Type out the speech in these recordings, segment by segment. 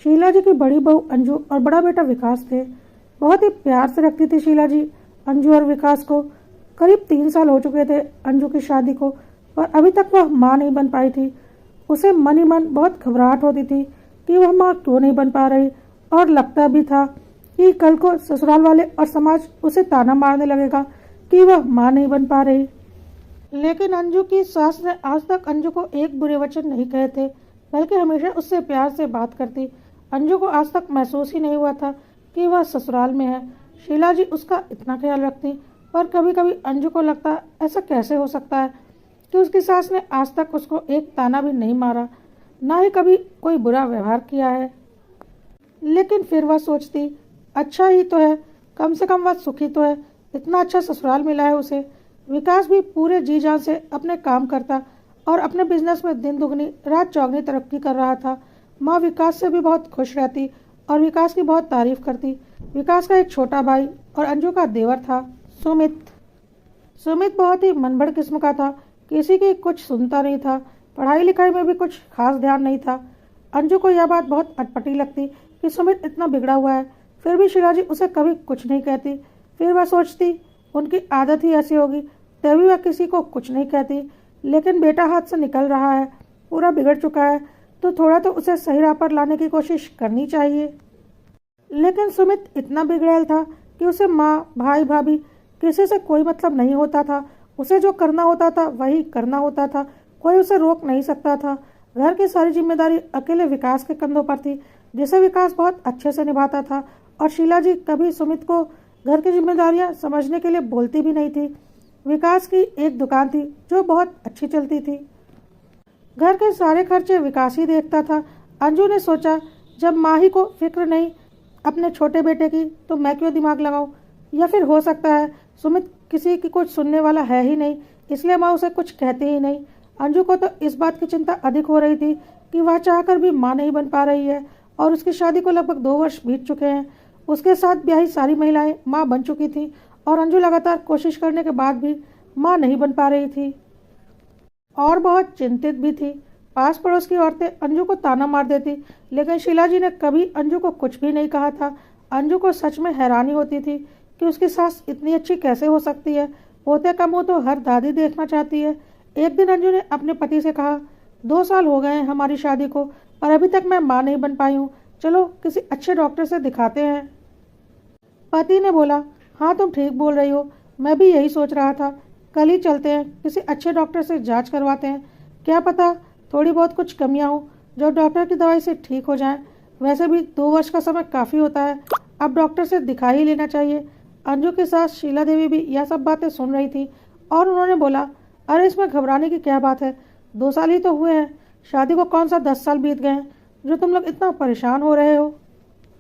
शीला जी की बड़ी बहू अंजू और बड़ा बेटा विकास थे। बहुत ही प्यार से रखती थी शीला जी अंजू और विकास को। करीब 3 साल हो चुके थे अंजू की शादी को, पर अभी तक वह माँ नहीं बन पाई थी। उसे मन ही मन बहुत घबराहट होती थी कि वह माँ क्यों नहीं बन पा रही, और लगता भी था कि कल को ससुराल वाले और समाज उसे ताना मारने लगेगा कि वह माँ नहीं बन पा रही। लेकिन अंजू की सास ने आज तक अंजू को एक बुरे वचन नहीं कहे थे, बल्कि हमेशा उससे प्यार से बात करती। अंजू को आज तक महसूस ही नहीं हुआ था कि वह ससुराल में है। शीला जी उसका इतना ख्याल रखती, पर कभी कभी अंजू को लगता ऐसा कैसे हो सकता है कि उसकी सास ने आज तक उसको एक ताना भी नहीं मारा, ना ही कभी कोई बुरा व्यवहार किया है। लेकिन फिर वह सोचती, अच्छा ही तो है, कम से कम वह सुखी तो है, इतना अच्छा ससुराल मिला है उसे। विकास भी पूरे जी जान से अपने काम करता और अपने बिजनेस में दिन दुगनी रात चौगनी तरक्की कर रहा था। माँ विकास से भी बहुत खुश रहती और विकास की बहुत तारीफ करती। विकास का एक छोटा भाई और अंजू का देवर था, सुमित। सुमित बहुत ही मनबड़ किस्म का था, किसी की कुछ सुनता नहीं था, पढ़ाई लिखाई में भी कुछ खास ध्यान नहीं था। अंजू को यह बात बहुत अटपटी लगती कि सुमित इतना बिगड़ा हुआ है, फिर भी शीला जी उसे कभी कुछ नहीं कहती। फिर वह सोचती उनकी आदत ही ऐसी होगी, तभी वह किसी को कुछ नहीं कहती। लेकिन बेटा हाथ से निकल रहा है, पूरा बिगड़ चुका है, तो थोड़ा तो उसे सही राह पर लाने की कोशिश करनी चाहिए। लेकिन सुमित इतना बिगड़ैल था कि उसे माँ भाई भाभी किसी से कोई मतलब नहीं होता था। उसे जो करना होता था वही करना होता था, कोई उसे रोक नहीं सकता था। घर की सारी जिम्मेदारी अकेले विकास के कंधों पर थी, जिसे विकास बहुत अच्छे से निभाता था। और शीला जी कभी सुमित को घर की जिम्मेदारियां समझने के लिए बोलती भी नहीं थी। विकास की एक दुकान थी जो बहुत अच्छी चलती थी, घर के सारे खर्चे विकास ही देखता था। अंजू ने सोचा, जब माँ ही को फिक्र नहीं अपने छोटे बेटे की, तो मैं क्यों दिमाग लगाऊं। या फिर हो सकता है सुमित किसी की कुछ सुनने वाला है ही नहीं, इसलिए माँ उसे कुछ कहती ही नहीं। अंजू को तो इस बात की चिंता अधिक हो रही थी कि वह चाहकर भी माँ नहीं बन पा रही है, और उसकी शादी को लगभग 2 वर्ष बीत चुके हैं। उसके साथ ब्याही सारी महिलाएं माँ बन चुकी थीं, और अंजू लगातार कोशिश करने के बाद भी माँ नहीं बन पा रही थी और बहुत चिंतित भी थी। पास पड़ोस की औरतें अंजू को ताना मार देती, लेकिन शीला जी ने कभी अंजू को कुछ भी नहीं कहा था। अंजू को सच में हैरानी होती थी कि उसकी सास इतनी अच्छी कैसे हो सकती है। होते कम हो तो हर दादी देखना चाहती है। एक दिन अंजू ने अपने पति से कहा, 2 साल हो गए हैं हमारी शादी को, पर अभी तक मैं माँ नहीं बन पाई हूँ, चलो किसी अच्छे डॉक्टर से दिखाते हैं। पति ने बोला, हाँ तुम ठीक बोल रही हो, मैं भी यही सोच रहा था, कल ही चलते हैं, किसी अच्छे डॉक्टर से जांच करवाते हैं। क्या पता थोड़ी बहुत कुछ कमियां हो जो डॉक्टर की दवाई से ठीक हो जाएं। वैसे भी 2 वर्ष का समय काफ़ी होता है, अब डॉक्टर से दिखा ही लेना चाहिए। अंजू के साथ शीला देवी भी यह सब बातें सुन रही थी, और उन्होंने बोला, अरे इसमें घबराने की क्या बात है, 2 साल ही तो हुए हैं, शादी को कौन सा 10 साल बीत गए हैं जो तुम लोग इतना परेशान हो रहे हो।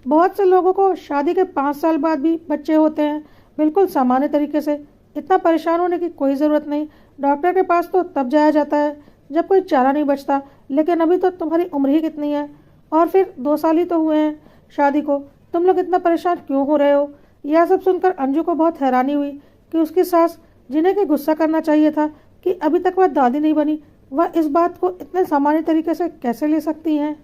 बहुत से लोगों को शादी के 5 साल बाद भी बच्चे होते हैं, बिल्कुल सामान्य तरीके से। इतना परेशान होने की कोई ज़रूरत नहीं। डॉक्टर के पास तो तब जाया जाता है जब कोई चारा नहीं बचता, लेकिन अभी तो तुम्हारी उम्र ही कितनी है, और फिर 2 साल ही तो हुए हैं शादी को, तुम लोग इतना परेशान क्यों हो रहे हो। यह सब सुनकर अंजू को बहुत हैरानी हुई कि उसकी सास, जिन्हें कि गुस्सा करना चाहिए था कि अभी तक वह दादी नहीं बनी, वह इस बात को इतने सामान्य तरीके से कैसे ले सकती हैं,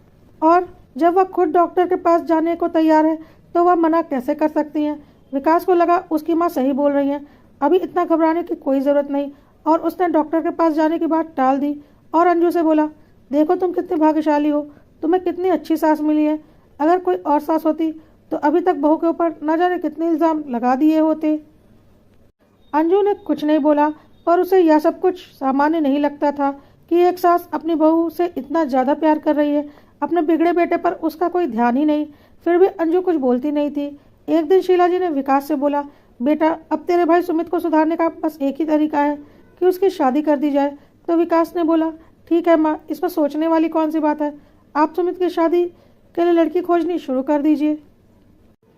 और जब वह खुद डॉक्टर के पास जाने को तैयार है तो वह मना कैसे कर सकती हैं। विकास को लगा उसकी माँ सही बोल रही है, अभी इतना घबराने की कोई ज़रूरत नहीं, और उसने डॉक्टर के पास जाने की बात टाल दी और अंजू से बोला, देखो तुम कितनी भाग्यशाली हो, तुम्हें कितनी अच्छी सास मिली है। अगर कोई और सास होती तो अभी तक बहू के ऊपर न जाने कितने इल्ज़ाम लगा दिए होते। अंजू ने कुछ नहीं बोला, पर उसे यह सब कुछ सामान्य नहीं लगता था कि एक सास अपनी बहू से इतना ज़्यादा प्यार कर रही है। अपने बिगड़े बेटे पर उसका कोई ध्यान ही नहीं, फिर भी अंजू कुछ बोलती नहीं थी। एक दिन शीला जी ने विकास से बोला, बेटा अब तेरे भाई सुमित को सुधारने का बस एक ही तरीका है कि उसकी शादी कर दी जाए। तो विकास ने बोला, ठीक है माँ, इसमें सोचने वाली कौन सी बात है, आप सुमित की शादी के लिए लड़की खोजनी शुरू कर दीजिए।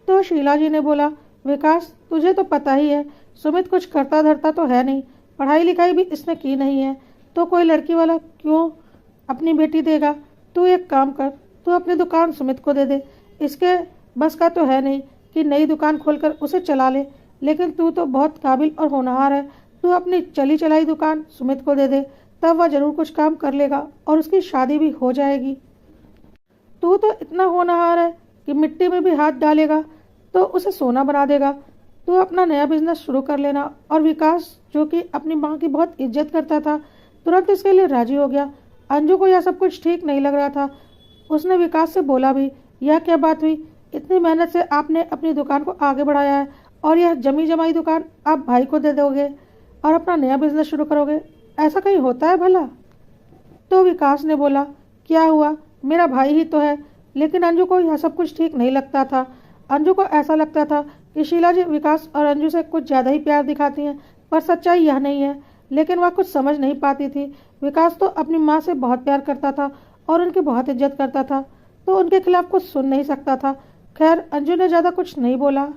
तो शीला जी ने बोला, विकास तुझे तो पता ही है सुमित कुछ करता धरता तो है नहीं, पढ़ाई लिखाई भी इसने की नहीं है, तो कोई लड़की वाला क्यों अपनी बेटी देगा। तू एक काम कर, तू अपनी दुकान सुमित को दे दे, इसके बस का तो है नहीं कि नई दुकान खोलकर उसे चला ले, लेकिन तू तो बहुत काबिल और होनहार है, तू अपनी चली चलाई दुकान सुमित को दे दे, तब वह जरूर कुछ काम कर लेगा और उसकी शादी भी हो जाएगी। तू तो इतना होनहार है कि मिट्टी में भी हाथ डालेगा तो उसे सोना बना देगा। तू अपना नया बिजनेस शुरू कर लेना। और विकास, जो कि अपनी माँ की बहुत इज्जत करता था, तुरंत इसके लिए राजी हो गया। अंजू को यह सब कुछ ठीक नहीं लग रहा था। उसने विकास से बोला भी, यह क्या बात हुई? इतनी मेहनत से आपने अपनी दुकान को आगे बढ़ाया है और यह जमी जमाई दुकान आप भाई को दे दोगे और अपना नया बिजनेस शुरू करोगे? ऐसा कहीं होता है भला? तो विकास ने बोला, क्या हुआ, मेरा भाई ही तो है। लेकिन अंजू को यह सब कुछ ठीक नहीं लगता था। अंजू को ऐसा लगता था कि शीला जी विकास और अंजू से कुछ ज़्यादा ही प्यार दिखाती हैं, पर सच्चाई यह नहीं है। लेकिन वह कुछ समझ नहीं पाती थी। विकास तो अपनी माँ से बहुत प्यार करता था और उनकी बहुत इज्जत करता था, तो उनके खिलाफ कुछ सुन नहीं सकता था। खैर, अंजू ने ज़्यादा कुछ नहीं बोला।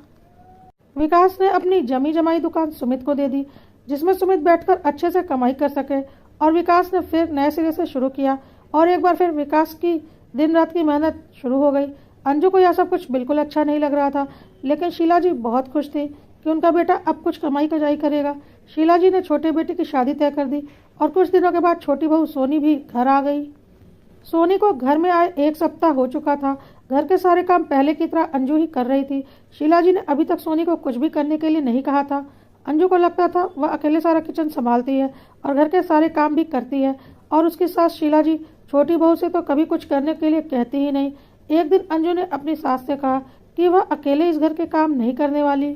विकास ने अपनी जमी जमाई दुकान सुमित को दे दी, जिसमें सुमित बैठकर अच्छे से कमाई कर सके। और विकास ने फिर नए सिरे से शुरू किया और एक बार फिर विकास की दिन रात की मेहनत शुरू हो गई। अंजू को यह सब कुछ बिल्कुल अच्छा नहीं लग रहा था, लेकिन शीला जी बहुत खुश थी कि उनका बेटा अब कुछ कमाई कजाई करेगा। शीला जी ने छोटे बेटे की शादी तय कर दी और कुछ दिनों के बाद छोटी बहू सोनी भी घर आ गई। सोनी को घर में आए 1 सप्ताह हो चुका था। घर के सारे काम पहले की तरह अंजू ही कर रही थी। शीला जी ने अभी तक सोनी को कुछ भी करने के लिए नहीं कहा था। अंजू को लगता था वह अकेले सारा किचन संभालती है और घर के सारे काम भी करती है, और उसकी सास शीला जी छोटी बहू से तो कभी कुछ करने के लिए कहती ही नहीं। एक दिन अंजू ने अपनी सास से कहा कि वह अकेले इस घर के काम नहीं करने वाली,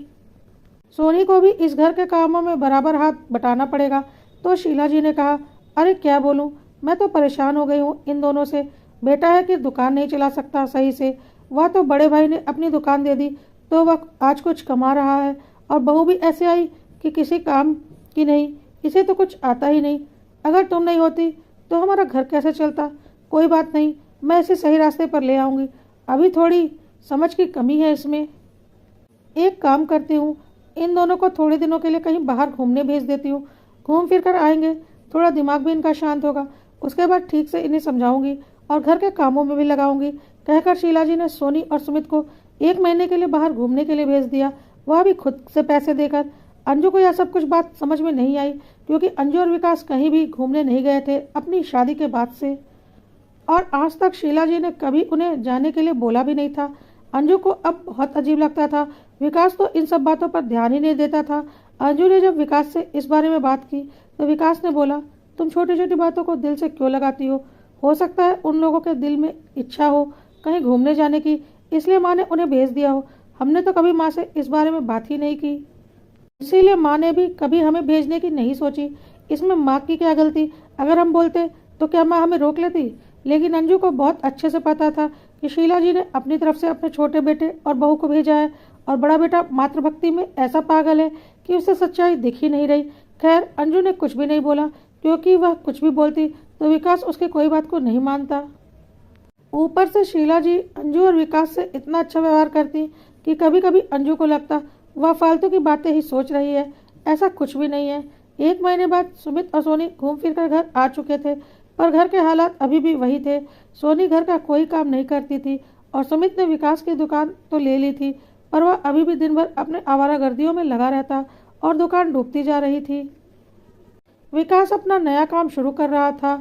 सोनी को भी इस घर के कामों में बराबर हाथ बटाना पड़ेगा। तो शीला जी ने कहा, अरे क्या बोलूं, मैं तो परेशान हो गई हूँ इन दोनों से। बेटा है कि दुकान नहीं चला सकता सही से, वह तो बड़े भाई ने अपनी दुकान दे दी तो वह आज कुछ कमा रहा है, और बहू भी ऐसे आई कि किसी काम की नहीं, इसे तो कुछ आता ही नहीं। अगर तुम नहीं होती तो हमारा घर कैसे चलता? कोई बात नहीं, मैं इसे सही रास्ते पर ले आऊँगी। अभी थोड़ी समझ की कमी है इसमें। एक काम करती हूँ, इन दोनों को थोड़े दिनों के लिए कहीं बाहर घूमने भेज देती हूँ। घूम फिर कर आएंगे, थोड़ा दिमाग भी इनका शांत होगा। उसके बाद ठीक से इन्हें समझाऊंगी और घर के कामों में भी लगाऊंगी। कहकर शीला जी ने सोनी और सुमित को 1 महीने के लिए बाहर घूमने के लिए भेज दिया, वह भी खुद से पैसे देकर। अंजू को यह सब कुछ बात समझ में नहीं आई, क्योंकि अंजू और विकास कहीं भी घूमने नहीं गए थे अपनी शादी के बाद से, और आज तक शीला जी ने कभी उन्हें जाने के लिए बोला भी नहीं था। अंजू को अब बहुत अजीब लगता था। विकास तो इन सब बातों पर ध्यान ही नहीं देता था। अंजू ने जब विकास से इस बारे में बात की तो विकास ने बोला, तुम छोटी छोटी बातों को दिल से क्यों लगाती हो सकता है उन लोगों के दिल में इच्छा हो कहीं घूमने जाने की, इसलिए माँ ने उन्हें भेज दिया हो। हमने तो कभी माँ से इस बारे में बात ही नहीं की, इसीलिए माँ ने भी कभी हमें भेजने की नहीं सोची। इसमें माँ की क्या गलती? अगर हम बोलते तो क्या माँ हमें रोक लेती? लेकिन अंजू को बहुत अच्छे से पता था कि शीला जी ने अपनी तरफ से अपने छोटे बेटे और बहू को भेजा है, और बड़ा बेटा मातृभक्ति में ऐसा पागल है कि उसे सच्चाई दिख ही नहीं रही। खैर, अंजू ने कुछ भी नहीं बोला, क्योंकि वह कुछ भी बोलती तो विकास उसके कोई बात को नहीं मानता। ऊपर से शीला जी अंजू और विकास से इतना अच्छा व्यवहार करती कि कभी कभी अंजू को लगता वह फालतू की बातें ही सोच रही है। ऐसा कुछ भी नहीं है। 1 महीने बाद सुमित और सोनी घूम फिर कर घर आ चुके थे, पर घर के हालात अभी भी वही थे। सोनी घर का कोई काम नहीं करती थी और सुमित ने विकास की दुकान तो ले ली थी, पर वह अभी भी दिन भर अपने आवारागर्दियों में लगा रहता और दुकान डूबती जा रही थी। विकास अपना नया काम शुरू कर रहा था,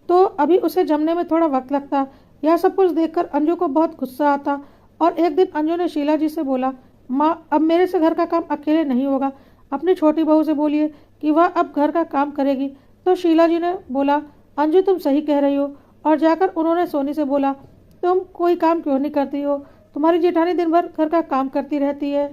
तो अभी उसे जमने में थोड़ा वक्त लगता। यह सब कुछ देखकर अंजू को बहुत गुस्सा आता, और एक दिन अंजू ने शीला जी से बोला, माँ, अब मेरे से घर का काम अकेले नहीं होगा, अपनी छोटी बहू से बोलिए कि वह अब घर का काम करेगी। तो शीला जी ने बोला, अंजू तुम सही कह रही हो। और जाकर उन्होंने सोनी से बोला, तुम कोई काम क्यों नहीं करती हो? तुम्हारी जेठानी दिन भर घर का काम करती रहती है।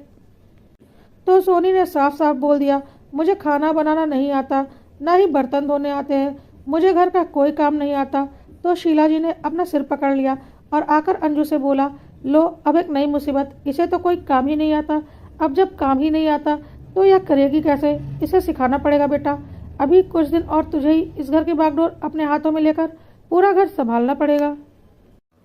तो सोनी ने साफ साफ बोल दिया, मुझे खाना बनाना नहीं आता, ना ही बर्तन धोने आते हैं, मुझे घर का कोई काम नहीं आता। तो शीला जी ने अपना सिर पकड़ लिया और आकर अंजू से बोला, लो अब एक नई मुसीबत, इसे तो कोई काम ही नहीं आता। अब जब काम ही नहीं आता तो यह करेगी कैसे? इसे सिखाना पड़ेगा बेटा। अभी कुछ दिन और तुझे ही इस घर की बागडोर अपने हाथों में लेकर पूरा घर संभालना पड़ेगा।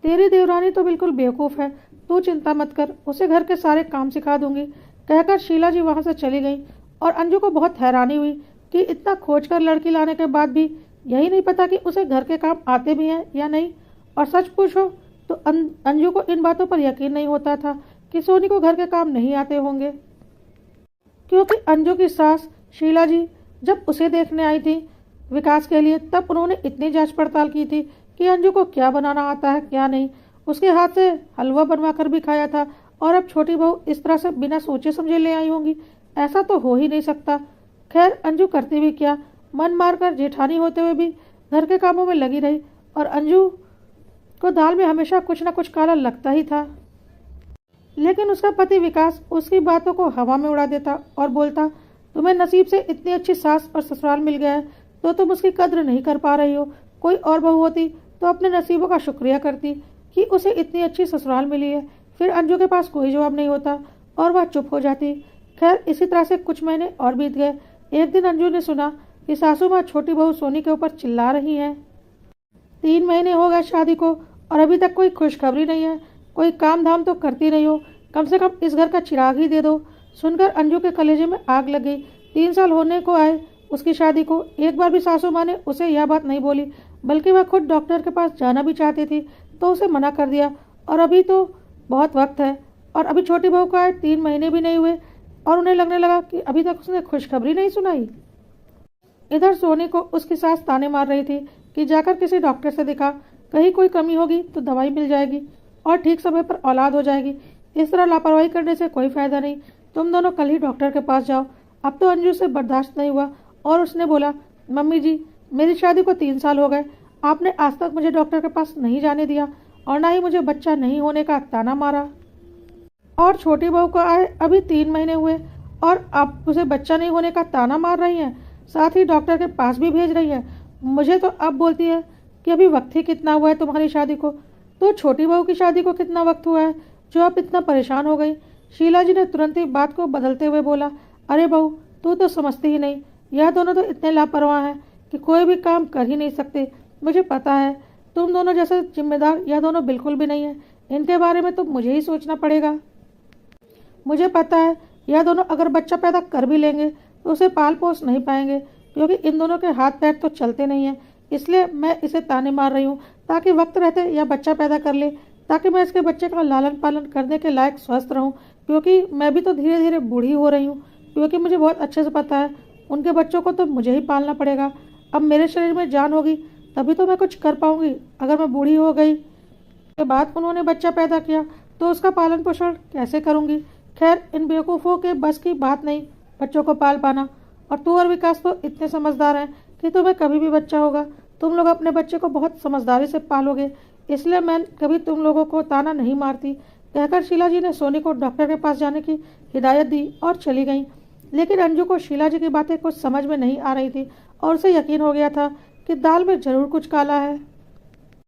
तेरी देवरानी तो बिल्कुल बेवकूफ़ है, तू चिंता मत कर, उसे घर के सारे काम सिखा दूंगी। कहकर शीला जी वहाँ से चली गई, और अंजू को बहुत हैरानी हुई कि इतना खोज कर लड़की लाने के बाद भी यही नहीं पता कि उसे घर के काम आते भी हैं या नहीं। और सच पूछो तो अंजू को इन बातों पर यकीन नहीं होता था कि सोनी को घर के काम नहीं आते होंगे, क्योंकि अंजू की सास शीला जी जब उसे देखने आई थी विकास के लिए, तब उन्होंने इतनी जांच पड़ताल की थी कि अंजू को क्या बनाना आता है क्या नहीं, उसके हाथ से हलवा बनवा कर भी खाया था, और अब छोटी बहू इस तरह से बिना सोचे समझे ले आई होंगी। ऐसा तो हो ही नहीं सकता। खैर अंजू करती भी क्या, मन मारकर जेठानी होते हुए भी घर के कामों में लगी रही, और अंजू को दाल में हमेशा कुछ न कुछ काला लगता ही था। लेकिन उसका पति विकास उसकी बातों को हवा में उड़ा देता और बोलता, तुम्हें नसीब से इतनी अच्छी सास और ससुराल मिल गया है तो तुम उसकी कद्र नहीं कर पा रही हो। कोई और बहू होती तो अपने नसीबों का शुक्रिया करती कि उसे इतनी अच्छी ससुराल मिली है। फिर अंजू के पास कोई जवाब नहीं होता और वह चुप हो जाती। खैर इसी तरह से कुछ महीने और बीत गए। एक दिन अंजू ने सुना कि सासू माँ छोटी बहू सोनी के ऊपर चिल्ला रही हैं। 3 महीने हो गए शादी को और अभी तक कोई खुशखबरी नहीं है। कोई काम धाम तो करती नहीं हो, कम से कम इस घर का चिराग ही दे दो। सुनकर अंजू के कलेजे में आग लग गई। 3 साल होने को आए उसकी शादी को, एक बार भी सासू माँ ने उसे यह बात नहीं बोली, बल्कि वह खुद डॉक्टर के पास जाना भी चाहती थी तो उसे मना कर दिया। और अभी तो बहुत वक्त है, और अभी छोटी बहू को आए 3 महीने भी नहीं हुए और उन्हें लगने लगा कि अभी तक उसने खुशखबरी नहीं सुनाई। इधर सोनी को उसकी सास ताने मार रही थी कि जाकर किसी डॉक्टर से दिखा, कहीं कोई कमी होगी तो दवाई मिल जाएगी और ठीक समय पर औलाद हो जाएगी। इस तरह लापरवाही करने से कोई फायदा नहीं, तुम दोनों कल ही डॉक्टर के पास जाओ। अब तो अंजू से बर्दाश्त नहीं हुआ और उसने बोला, मम्मी जी मेरी शादी को 3 साल हो गए, आपने आज तक मुझे डॉक्टर के पास नहीं जाने दिया और ना ही मुझे बच्चा नहीं होने का ताना मारा, और छोटी बहू को आए अभी 3 महीने हुए और आप उसे बच्चा नहीं होने का ताना मार रही हैं, साथ ही डॉक्टर के पास भी भेज रही है। मुझे तो अब बोलती है कि अभी वक्त ही कितना हुआ है तुम्हारी शादी को, तो छोटी बहू की शादी को कितना वक्त हुआ है जो आप इतना परेशान हो गई। शीला जी ने तुरंत ही बात को बदलते हुए बोला, अरे बहू तू तो समझती ही नहीं, यह दोनों तो इतने लापरवाह हैं कि कोई भी काम कर ही नहीं सकते। मुझे पता है तुम दोनों जैसे जिम्मेदार यह दोनों बिल्कुल भी नहीं है, इनके बारे में तो मुझे ही सोचना पड़ेगा। मुझे पता है यह दोनों अगर बच्चा पैदा कर भी लेंगे तो उसे पाल पोस नहीं पाएंगे, क्योंकि इन दोनों के हाथ पैर तो चलते नहीं हैं। इसलिए मैं इसे ताने मार रही हूँ ताकि वक्त रहते यह बच्चा पैदा कर ले, ताकि मैं इसके बच्चे का लालन पालन करने के लायक स्वस्थ रहूँ, क्योंकि मैं भी तो धीरे धीरे बूढ़ी हो रही हूँ। क्योंकि मुझे बहुत अच्छे से पता है उनके बच्चों को तो मुझे ही पालना पड़ेगा। अब मेरे शरीर में जान होगी तभी तो मैं कुछ कर पाऊंगी। अगर मैं बूढ़ी हो गई के बाद उन्होंने बच्चा पैदा किया तो उसका पालन पोषण कैसे करूंगी। खैर इन बेवकूफ़ों के बस की बात नहीं बच्चों को पाल पाना, और तू और विकास तो इतने समझदार हैं कि तुम्हें कभी भी बच्चा होगा तुम लोग अपने बच्चे को बहुत समझदारी से पालोगे, इसलिए मैं कभी तुम लोगों को ताना नहीं मारती। कहकर शीला जी ने सोनी को डॉक्टर के पास जाने की हिदायत दी और चली गई। लेकिन अंजू को शीला जी की बातें कुछ समझ में नहीं आ रही थी और उसे यकीन हो गया था कि दाल में जरूर कुछ काला है।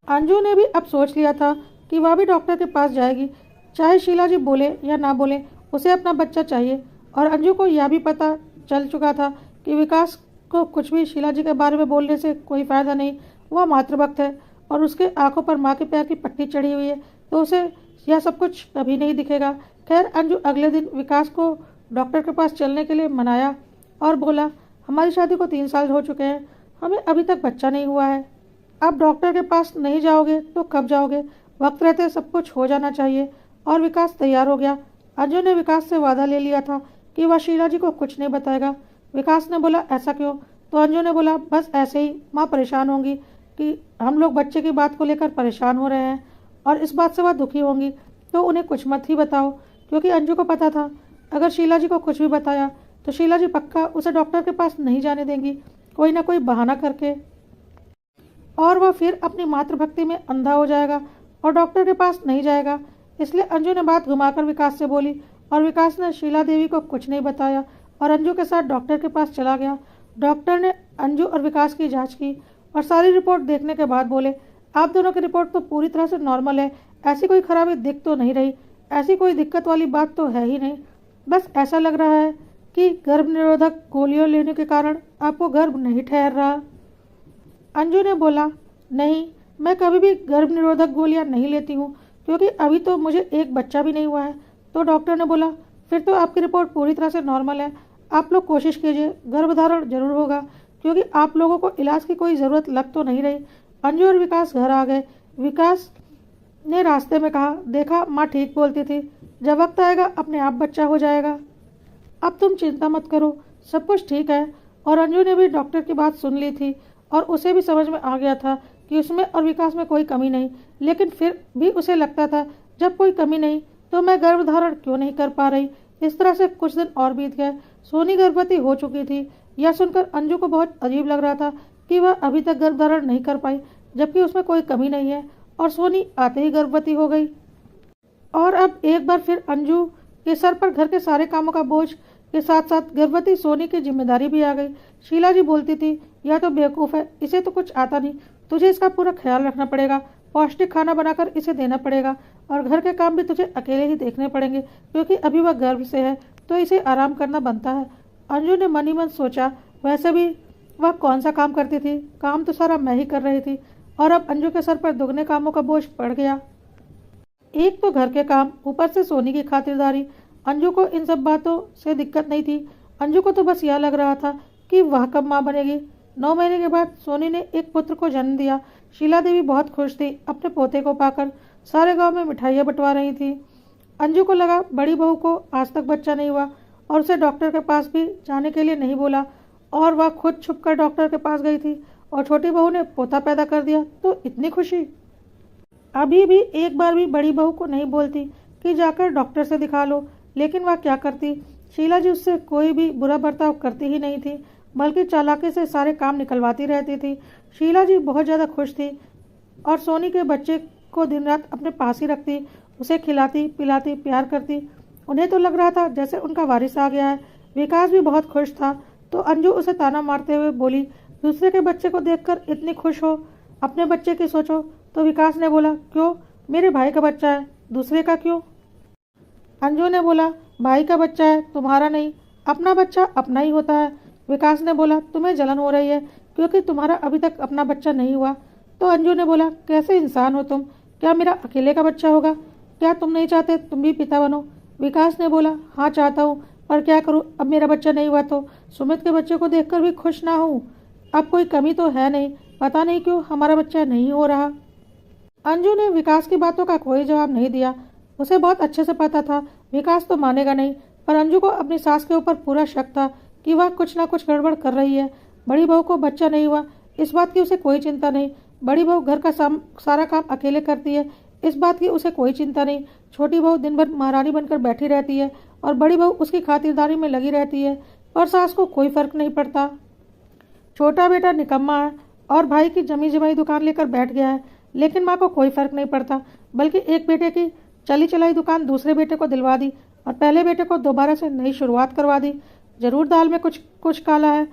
अंजू ने भी अब सोच लिया था कि वह भी डॉक्टर के पास जाएगी, चाहे शीला जी बोले या ना बोले, उसे अपना बच्चा चाहिए। और अंजू को यह भी पता चल चुका था कि विकास को कुछ भी शीला जी के बारे में बोलने से कोई फायदा नहीं। वह मातृभक्त है और उसके आंखों पर माँ के प्यार की पट्टी चढ़ी हुई है, तो उसे यह सब कुछ कभी नहीं दिखेगा। खैर अंजू अगले दिन विकास को डॉक्टर के पास चलने के लिए मनाया और बोला, हमारी शादी को 3 साल हो चुके हैं, हमें अभी तक बच्चा नहीं हुआ है। अब डॉक्टर के पास नहीं जाओगे तो कब जाओगे, वक्त रहते सब कुछ हो जाना चाहिए। और विकास तैयार हो गया। अंजू ने विकास से वादा ले लिया था कि वह शीला जी को कुछ नहीं बताएगा। विकास ने बोला, ऐसा क्यों? तो अंजू ने बोला, बस ऐसे ही, माँ परेशान होंगी कि हम लोग बच्चे की बात को लेकर परेशान हो रहे हैं और इस बात से वह दुखी होंगी, तो उन्हें कुछ मत ही बताओ। क्योंकि अंजू को पता था अगर शीला जी को कुछ भी बताया तो शीला जी पक्का उसे डॉक्टर के पास नहीं जाने देंगी, कोई ना कोई बहाना करके, और वह फिर अपनी मातृभक्ति में अंधा हो जाएगा और डॉक्टर के पास नहीं जाएगा। इसलिए अंजू ने बात घुमाकर विकास से बोली और विकास ने शीला देवी को कुछ नहीं बताया और अंजू के साथ डॉक्टर के पास चला गया। डॉक्टर ने अंजू और विकास की जांच की और सारी रिपोर्ट देखने के बाद बोले, आप दोनों की रिपोर्ट तो पूरी तरह से नॉर्मल है, ऐसी कोई खराबी दिख तो नहीं रही, ऐसी कोई दिक्कत वाली बात तो है ही नहीं। बस ऐसा लग रहा है कि गर्भ निरोधक गोलियों लेने के कारण आपको गर्भ नहीं ठहर रहा। अंजू ने बोला, नहीं, मैं कभी भी गर्भ निरोधक गोलियां नहीं लेती हूँ, क्योंकि अभी तो मुझे एक बच्चा भी नहीं हुआ है। तो डॉक्टर ने बोला, फिर तो आपकी रिपोर्ट पूरी तरह से नॉर्मल है, आप लोग कोशिश कीजिए, गर्भधारण जरूर होगा, क्योंकि आप लोगों को इलाज की कोई ज़रूरत लग तो नहीं रही। अंजू और विकास घर आ गए। विकास ने रास्ते में कहा, देखा माँ ठीक बोलती थी, जब वक्त आएगा अपने आप बच्चा हो जाएगा, अब तुम चिंता मत करो, सब कुछ ठीक है। और अंजू ने भी डॉक्टर की बात सुन ली थी और उसे भी समझ में आ गया था कि उसमें और विकास में कोई कमी नहीं, लेकिन फिर भी उसे लगता था जब कोई कमी नहीं तो मैं गर्भधारण क्यों नहीं कर पा रही। इस तरह से कुछ दिन और बीत गए। सोनी गर्भवती हो चुकी थी। यह सुनकर अंजू को बहुत अजीब लग रहा था कि वह अभी तक गर्भधारण नहीं कर पाई, जबकि उसमें कोई कमी नहीं है, और सोनी आते ही गर्भवती हो गई। और अब एक बार फिर अंजू के सर पर घर के सारे कामों का बोझ के साथ साथ गर्भवती सोनी की जिम्मेदारी भी आ गई। शीला जी बोलती थी, यह तो बेवकूफ़ है, इसे तो कुछ आता नहीं, तुझे इसका पूरा ख्याल रखना पड़ेगा, पौष्टिक खाना बनाकर इसे देना पड़ेगा, और घर के काम भी तुझे अकेले ही देखने पड़ेंगे, क्योंकि अभी वह गर्भ से है तो इसे आराम करना बनता है। अंजू ने मन ही मन सोचा, वैसे भी वह कौन सा काम करती थी, काम तो सारा मैं ही कर रही थी, और अब अंजू के सर पर दुगने कामों का बोझ पड़ गया। एक तो घर के काम, ऊपर से सोनी की खातिरदारी। अंजू को इन सब बातों से दिक्कत नहीं थी। अंजू को तो बस यह लग रहा था कि वह कब माँ बनेगी। 9 महीने के बाद सोनी ने एक पुत्र को जन्म दिया। शीला देवी बहुत खुश थी अपने पोते को पाकर। सारे गांव में मिठाइयाँ बंटवा रही थी। अंजू को लगा बड़ी बहू को आज तक बच्चा नहीं हुआ और उसे डॉक्टर के पास भी जाने के लिए नहीं बोला, और वह खुद छुपकर डॉक्टर के पास गई थी, और छोटी बहू ने पोता पैदा कर दिया तो इतनी खुशी। अभी भी एक बार भी बड़ी बहू को नहीं बोलती कि जाकर डॉक्टर से दिखा लो, लेकिन वह क्या करती। शीला जी उससे कोई भी बुरा बर्ताव करती ही नहीं थी, बल्कि चालाकी से सारे काम निकलवाती रहती थी। शीला जी बहुत ज़्यादा खुश थी और सोनी के बच्चे को दिन रात अपने पास ही रखती, उसे खिलाती पिलाती प्यार करती। उन्हें तो लग रहा था जैसे उनका वारिस आ गया है। विकास भी बहुत खुश था, तो अंजू उसे ताना मारते हुए बोली, दूसरे के बच्चे को देखकर इतनी खुश हो, अपने बच्चे की सोचो। तो विकास ने बोला, क्यों, मेरे भाई का बच्चा है, दूसरे का क्यों। अंजू ने बोला, भाई का बच्चा है, तुम्हारा नहीं, अपना बच्चा अपना ही होता है। विकास ने बोला, तुम्हें जलन हो रही है क्योंकि तुम्हारा अभी तक अपना बच्चा नहीं हुआ। तो अंजू ने बोला, कैसे इंसान हो तुम, क्या मेरा अकेले का बच्चा होगा, क्या तुम नहीं चाहते तुम भी पिता बनो। विकास ने बोला, हाँ चाहता हूँ, पर क्या करूँ, अब मेरा बच्चा नहीं हुआ तो सुमित के बच्चे को देखकर भी खुश ना हूँ। अब कोई कमी तो है नहीं, पता नहीं क्यों हमारा बच्चा नहीं हो रहा। अंजू ने विकास की बातों का कोई जवाब नहीं दिया। उसे बहुत अच्छे से पता था विकास तो मानेगा नहीं, पर अंजू को अपनी सास के ऊपर पूरा शक था कि वह कुछ ना कुछ गड़बड़ कर रही है। बड़ी बहू को बच्चा नहीं हुआ, इस बात की उसे कोई चिंता नहीं। बड़ी बहू घर का सारा काम अकेले करती है, इस बात की उसे कोई चिंता नहीं। छोटी बहू दिन भर महारानी बनकर बैठी रहती है और बड़ी बहू उसकी खातिरदारी में लगी रहती है, पर सास को कोई फर्क नहीं पड़ता। छोटा बेटा निकम्मा है और भाई की जमी जमाई दुकान लेकर बैठ गया है, लेकिन माँ को कोई फर्क नहीं पड़ता, बल्कि एक बेटे की चली चलाई दुकान दूसरे बेटे को दिलवा दी और पहले बेटे को दोबारा से नई शुरुआत करवा दी। जरूर दाल में कुछ कुछ काला है,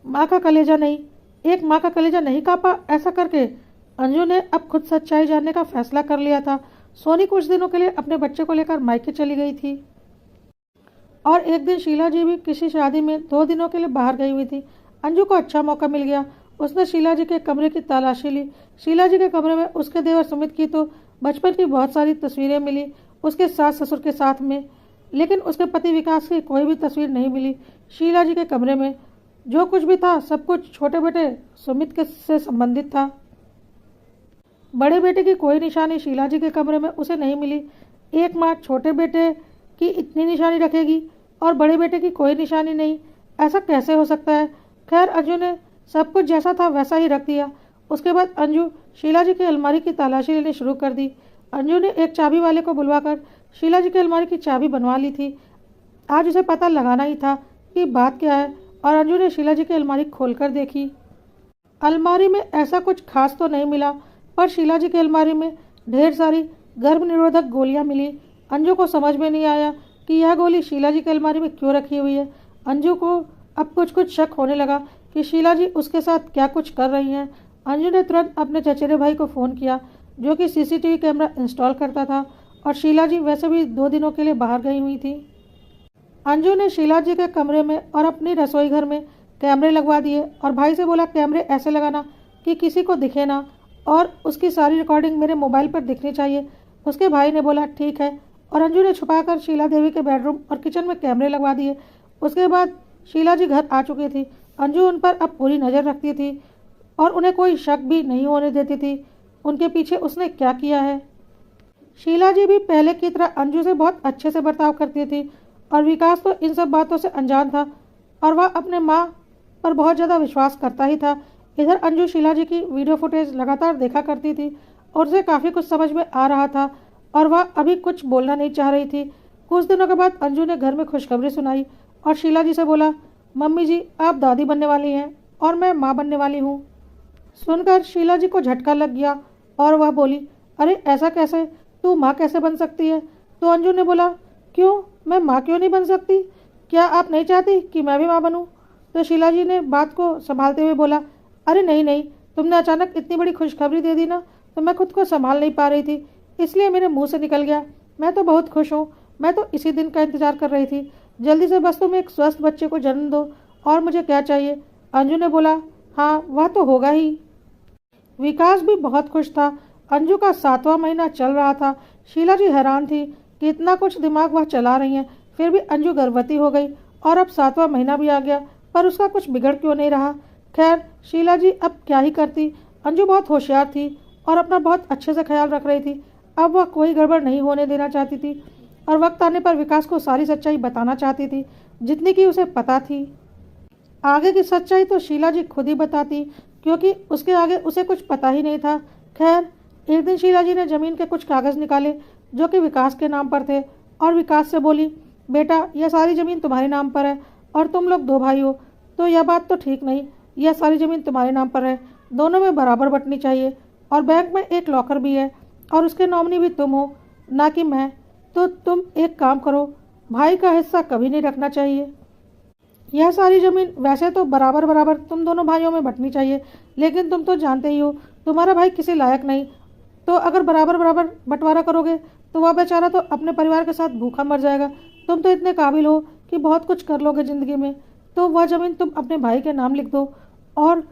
माँ का कलेजा नहीं, एक माँ का कलेजा नहीं कापा। ऐसा करके अंजू ने अब खुद सच्चाई जानने का फैसला कर लिया था। सोनी कुछ दिनों के लिए अपने बच्चे को लेकर मायके चली गई थी, और एक दिन शीला जी भी किसी शादी में 2 दिनों के लिए बाहर गई हुई थी। अंजू को अच्छा मौका मिल गया। उसने शीला जी के कमरे की तलाशी ली। शीला जी के कमरे में उसके देवर सुमित की तो बचपन की बहुत सारी तस्वीरें मिली, उसके सास ससुर के साथ में, लेकिन उसके पति विकास की कोई भी तस्वीर नहीं मिली। शीला जी के कमरे में जो कुछ भी था सब कुछ छोटे बेटे सुमित के से संबंधित था। बड़े बेटे की कोई निशानी शीला जी के कमरे में उसे नहीं मिली। एक माँ छोटे बेटे की इतनी निशानी रखेगी और बड़े बेटे की कोई निशानी नहीं, ऐसा कैसे हो सकता है। खैर अंजू ने सब कुछ जैसा था वैसा ही रख दिया। उसके बाद अंजू शीला जी की अलमारी की तलाशी लेनी शुरू कर दी। अंजू ने एक चाबी वाले को बुलवाकर शीला जी की अलमारी की चाबी बनवा ली थी। आज उसे पता लगाना ही था कि बात क्या है, और अंजू ने शीला जी की अलमारी खोलकर देखी। अलमारी में ऐसा कुछ खास तो नहीं मिला, पर शीला जी की अलमारी में ढेर सारी गर्भ निरोधक गोलियां मिली। अंजू को समझ में नहीं आया कि यह गोली शीला जी की अलमारी में क्यों रखी हुई है। अंजू को अब कुछ शक होने लगा कि शीला जी उसके साथ क्या कुछ कर रही हैं। अंजू ने तुरंत अपने चचेरे भाई को फ़ोन किया, जो कि सीसीटीवी कैमरा इंस्टॉल करता था, और शीला जी वैसे भी 2 दिनों के लिए बाहर गई हुई थी। अंजू ने शीला जी के कमरे में और अपनी रसोई घर में कैमरे लगवा दिए और भाई से बोला, कैमरे ऐसे लगाना कि किसी को दिखे ना, और उसकी सारी रिकॉर्डिंग मेरे मोबाइल पर दिखनी चाहिए। उसके भाई ने बोला, ठीक है, और अंजू ने छुपाकर शीला देवी के बेडरूम और किचन में कैमरे लगवा दिए। उसके बाद शीला जी घर आ चुकी थी। अंजू उन पर अब पूरी नज़र रखती थी और उन्हें कोई शक भी नहीं होने देती थी उनके पीछे उसने क्या किया है। शीला जी भी पहले की तरह अंजू से बहुत अच्छे से बर्ताव करती थी, और विकास तो इन सब बातों से अनजान था और वह अपने माँ पर बहुत ज़्यादा विश्वास करता ही था। इधर अंजू शीला जी की वीडियो फुटेज लगातार देखा करती थी और उसे काफ़ी कुछ समझ में आ रहा था और वह अभी कुछ बोलना नहीं चाह रही थी। कुछ दिनों के बाद अंजू ने घर में खुशखबरी सुनाई और शीला जी से बोला, मम्मी जी आप दादी बनने वाली हैं और मैं माँ बनने वाली हूँ। सुनकर शीला जी को झटका लग गया और वह बोली, अरे ऐसा कैसे, तू माँ कैसे बन सकती है? तो अंजू ने बोला, क्यों, मैं माँ क्यों नहीं बन सकती? क्या आप नहीं चाहती कि मैं भी माँ बनूँ? तो शीला जी ने बात को संभालते हुए बोला, अरे नहीं नहीं, तुमने अचानक इतनी बड़ी खुशखबरी दे दी ना, तो मैं खुद को संभाल नहीं पा रही थी, इसलिए मेरे मुंह से निकल गया। मैं तो बहुत खुश हूँ, मैं तो इसी दिन का इंतजार कर रही थी। जल्दी से बस तुम एक स्वस्थ बच्चे को जन्म दो, और मुझे क्या चाहिए? अंजू ने बोला, हाँ वह तो होगा ही। विकास भी बहुत खुश था। अंजू का 7वां महीना चल रहा था। शीला जी हैरान थी कि इतना कुछ दिमाग वह चला रही हैं, फिर भी अंजू गर्भवती हो गई और अब 7वां महीना भी आ गया, पर उसका कुछ बिगड़ क्यों नहीं रहा। खैर शीला जी अब क्या ही करती। अंजू बहुत होशियार थी और अपना बहुत अच्छे से ख्याल रख रही थी। अब वह कोई गड़बड़ नहीं होने देना चाहती थी और वक्त आने पर विकास को सारी सच्चाई बताना चाहती थी, जितनी की उसे पता थी। आगे की सच्चाई तो शीला जी खुद ही बताती, क्योंकि उसके आगे उसे कुछ पता ही नहीं था। खैर एक दिन शीला जी ने जमीन के कुछ कागज निकाले जो कि विकास के नाम पर थे और विकास से बोली, बेटा यह सारी जमीन तुम्हारे नाम पर है और तुम लोग 2 भाई हो, तो यह बात तो ठीक नहीं। यह सारी जमीन तुम्हारे नाम पर है, दोनों में बराबर बंटनी चाहिए, और बैंक में एक लॉकर भी है और उसके नॉमिनी भी तुम हो, ना कि मैं। तो तुम एक काम करो, भाई का हिस्सा कभी नहीं रखना चाहिए। यह सारी जमीन वैसे तो बराबर बराबर तुम दोनों भाइयों में बंटनी चाहिए, लेकिन तुम तो जानते ही हो तुम्हारा भाई किसी लायक नहीं, तो अगर बराबर बराबर बंटवारा करोगे तो वह बेचारा तो अपने परिवार के साथ भूखा मर जाएगा। तुम तो इतने काबिल हो कि बहुत कुछ कर लोगे ज़िंदगी में, तो वह ज़मीन तुम अपने भाई के नाम लिख दो और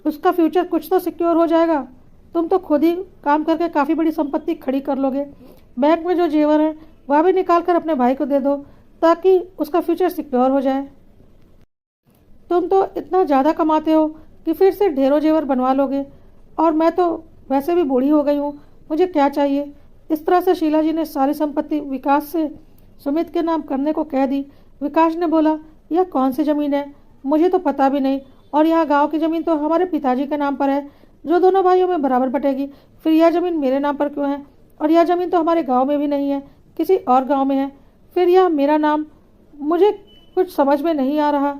उसका फ्यूचर कुछ तो सिक्योर हो जाएगा। तुम तो खुद ही काम करके काफ़ी बड़ी संपत्ति खड़ी कर लोगे। बैंक में जो जेवर है वह भी निकाल कर अपने भाई को दे दो, ताकि उसका फ्यूचर सिक्योर हो जाए। तुम तो इतना ज़्यादा कमाते हो कि फिर से ढेरों जेवर बनवा लोगे, और मैं तो वैसे भी बूढ़ी हो गई हूँ, मुझे क्या चाहिए। इस तरह से शीला जी ने सारी संपत्ति विकास से सुमित के नाम करने को कह दी। विकास ने बोला, यह कौन सी ज़मीन है, मुझे तो पता भी नहीं, और यहाँ गांव की ज़मीन तो हमारे पिताजी के नाम पर है, जो दोनों भाइयों में बराबर बटेगी। फिर यह ज़मीन मेरे नाम पर क्यों है? और यह ज़मीन तो हमारे गाँव में भी नहीं है, किसी और गाँव में है, फिर यह मेरा नाम, मुझे कुछ समझ में नहीं आ रहा।